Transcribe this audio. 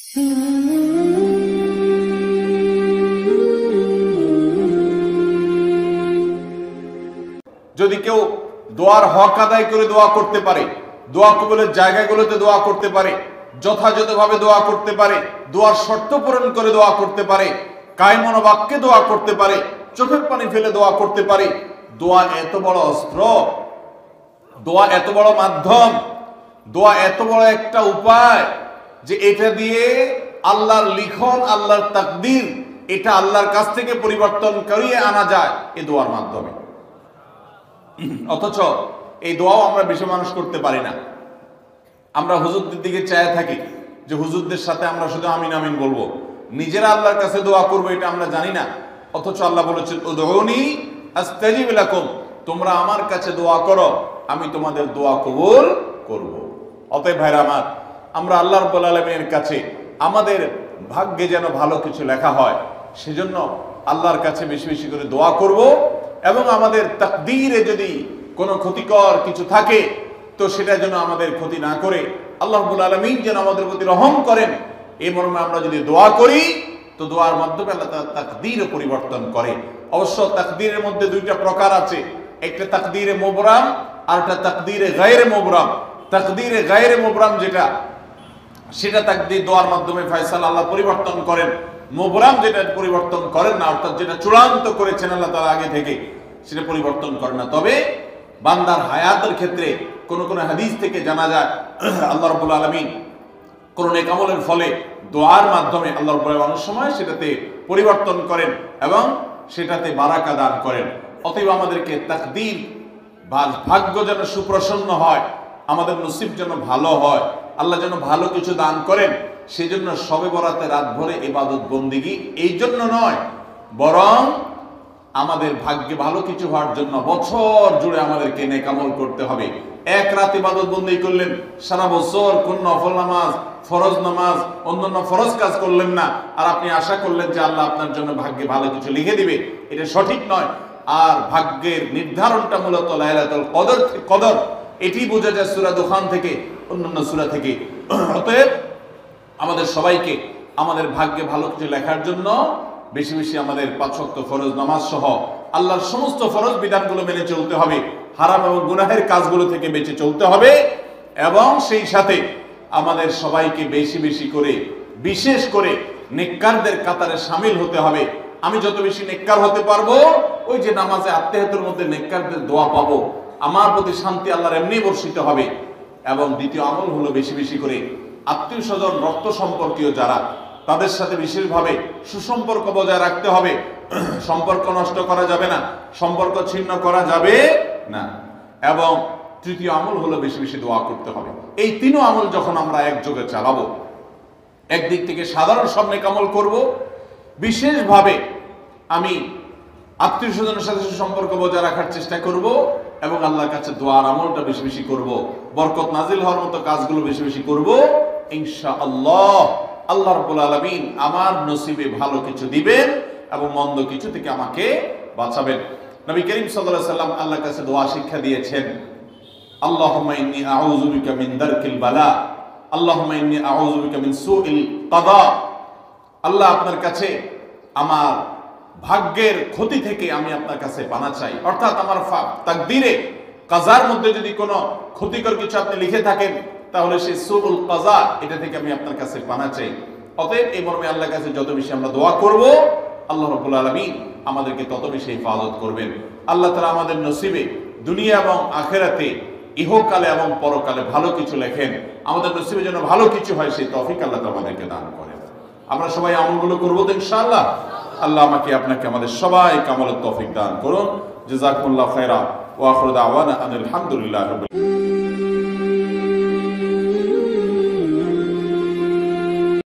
যদি কেউ দোয়ার হক আদায় করে দোয়া করতে পারে, দোয়া কবুলের জায়গাগুলোতে দোয়া করতে পারে, যথাযথভাবে দোয়া করতে পারে, দোয়ার শর্ত পূরণ করে দোয়া করতে পারে, কায়মন বাক্যে দোয়া করতে পারে, চোখের পানি ফেলে দোয়া করতে পারে, দোয়া এত বড় অস্ত্র, দোয়া এত বড় মাধ্যম, দোয়া এত বড় একটা উপায় যে এটা দিয়ে আল্লাহর লিখন, আল্লাহর তাকদীর, এটা আল্লাহর কাছ থেকে পরিবর্তন করিয়ে আনা যায় এই দোয়ার মাধ্যমে। অথচ এই দোয়াও আমরা বেশি মানুষ করতে পারি না। আমরা হুজুরদের দিকে চায় থাকি যে হুজুরদের সাথে আমরা শুধু আমিন আমিন বলবো, নিজেরা আল্লাহর কাছে দোয়া করবো এটা আমরা জানি না। অথচ আল্লাহ বলেছেন উদউনি আস্তাজিব লাকুম, তোমরা আমার কাছে দোয়া করো, আমি তোমাদের দোয়া কবুল করব। অতএব ভাইরা আমার, আমরা আল্লাহ রাব্বুল আলামিনের কাছে আমাদের ভাগ্যে যেন ভালো কিছু লেখা হয়, সেজন্য আল্লাহর কাছে বেশি বেশি করে দোয়া করব। এবং আমাদের তাকদীরে যদি কোনো ক্ষতিকর কিছু থাকে তো সেটা যেন আমাদের ক্ষতি না করে আল্লাহ রাব্বুল আলামিন যেন আমাদের প্রতি রহম করেন, এই মর্মে আমরা যদি দোয়া করি তো দোয়ার মাধ্যমে আল্লাহ তাআলা তাকদীরও পরিবর্তন করে। অবশ্য তাকদীরের মধ্যে দুইটা প্রকার আছে, একটা তাকদীরে মুবরাম আর একটা তাকদীরে গায়রে মুবরাম। তাকদীরে গায়রে মুবরাম যেটা, সেটা তাকদীর দোয়ার মাধ্যমে ফয়সালা আল্লাহ পরিবর্তন করেন। মুবরাম যেটা পরিবর্তন করেন না, অর্থাৎ যেটা চূড়ান্ত করেছেন আল্লাহ তাআলা আগে থেকে, সেটা পরিবর্তন করেন না। তবে বান্দার হায়াতের ক্ষেত্রে কোন কোন হাদিস থেকে জানা যায় আল্লাহ রাব্বুল আলামিন কোন নেক আমলের ফলে দোয়ার মাধ্যমে আল্লাহ রাব্বুল আলামিন অনেক সময় সেটাতে পরিবর্তন করেন এবং সেটাতে বারাকা দান করেন। অতএব আমাদেরকে তাকদীর, ভাগ্য যেন সুপ্রসন্ন হয়, আমাদের নসিব যেন ভালো হয়, আল্লাহ যেন ভালো কিছু দান করেন, সেজন্য শবে বরাতে রাত ভরে ইবাদত বন্দিগি এই জন্য নয়, বরং আমাদের ভাগ্যে ভালো কিছু হওয়ার জন্য বছর জুড়ে আমাদেরকে নেক আমল করতে হবে। এক রাত ইবাদত বন্দেগি করলেন, সারা বছর কোন নফল নামাজ, ফরজ নামাজ, অন্যান্য ফরজ কাজ করলেন না, আর আপনি আশা করলেন যে আল্লাহ আপনার জন্য ভাগ্যে ভালো কিছু লিখে দিবে, এটা সঠিক নয়। আর ভাগ্যের নির্ধারণটা মূলত লাইলাতুল কদর, এটি বোঝা যায় সূরা দুখান থেকে, অন্যান্য সূরা থেকে। অতএব আমাদের সবাইকে আমাদের ভাগ্যে ভালো কিছু লেখার জন্য বেশি বেশি আমাদের 5 ওয়াক্ত ফরজ নামাজ সহ আল্লাহর সমস্ত ফরজ বিধানগুলো মেনে চলতে হবে, হারাম এবং গুনাহের কাজগুলো থেকে বেঁচে চলতে হবে, এবং সেই সাথে আমাদের সবাইকে বেশি বেশি করে, বিশেষ করে নেককারদের কাতারে শামিল হতে হবে। আমি যত বেশি নেককার হতে পারবো, ওই যে নামাজে আত্মীয়তার মধ্যে নেককারদের দোয়া পাবো, আমার প্রতি শান্তি আল্লাহর এমনি বর্ষিত হবে। এবং দ্বিতীয় আমল হলো বেশি বেশি করে আত্মীয় স্বজন, রক্ত সম্পর্কীয় যারা, তাদের সাথে বিশেষভাবে সুসম্পর্ক বজায় রাখতে হবে। সম্পর্ক নষ্ট করা যাবে না, সম্পর্ক ছিন্ন করা যাবে না। এবং তৃতীয় আমল হলো বেশি বেশি দোয়া করতে হবে। এই তিনও আমল যখন আমরা একযোগে চালাবো, একদিক থেকে সাধারণ সব নেক আমল করব, বিশেষভাবে আমি আত্মীয় স্বজনের সাথে সুসম্পর্ক বজায় রাখার চেষ্টা করব, এবং আল্লাহর কাছে দোয়ার আমলটা বেশি বেশি করব, বরকত নাজিল হওয়ার মতো কাজগুলো বেশি বেশি করব, ইনশাআল্লাহ আল্লাহ রাব্বুল আলামিন আমার নসিবে ভালো কিছু দিবেন এবং মন্দ কিছু থেকে আমাকে বাঁচাবেন। নবী করিম সাল্লাল্লাহু আলাইহি সাল্লাম আল্লাহর কাছে দোয়া শিক্ষা দিয়েছেন, আল্লাহুম্মা ইন্নী আউযু বিকা মিন দারকিল বালা, আল্লাহুম্মা ইন্নী আউযু বিকা মিন সুইল কাদা। আল্লাহ, আপনার কাছে আমার ভাগ্যের ক্ষতি থেকে আমি আপনার কাছে পানা চাই। অর্থাৎ আমার তাকদীরে, কাজার মধ্যে যদি কোনো ক্ষতিকর কিছু আপনি লিখে থাকেন, তাহলে সেই সুউল কাজা, এটা থেকে আমি আপনার কাছে পানা চাই। অতএব এই মর্মে আল্লাহর কাছে যত বেশি আমরা দোয়া করব, আল্লাহ রাব্বুল আলামিন আমাদেরকে তত বেশি হিফাজত করবেন। আল্লাহ তাআলা আমাদের নসিবে দুনিয়া এবং আখিরাতে, ইহকালে এবং পরকালে ভালো কিছু লেখেন, আমাদের নসিবে যেন ভালো কিছু হয় সেই তৌফিক আল্লাহ তাআলা আমাদেরকে দান করেন। আমরা সবাই আমলগুলো করবো তো ইনশাআল্লাহ। আল্লাহ আমাকে আপনাকে আমাদের সবাইকে আমলের তৌফিক দান করুন। জাযাকুমুল্লাহু খায়রা ওয়া আখিরু দাওয়ানা আনিল হামদুলিল্লাহি রাব্বিল আলামিন।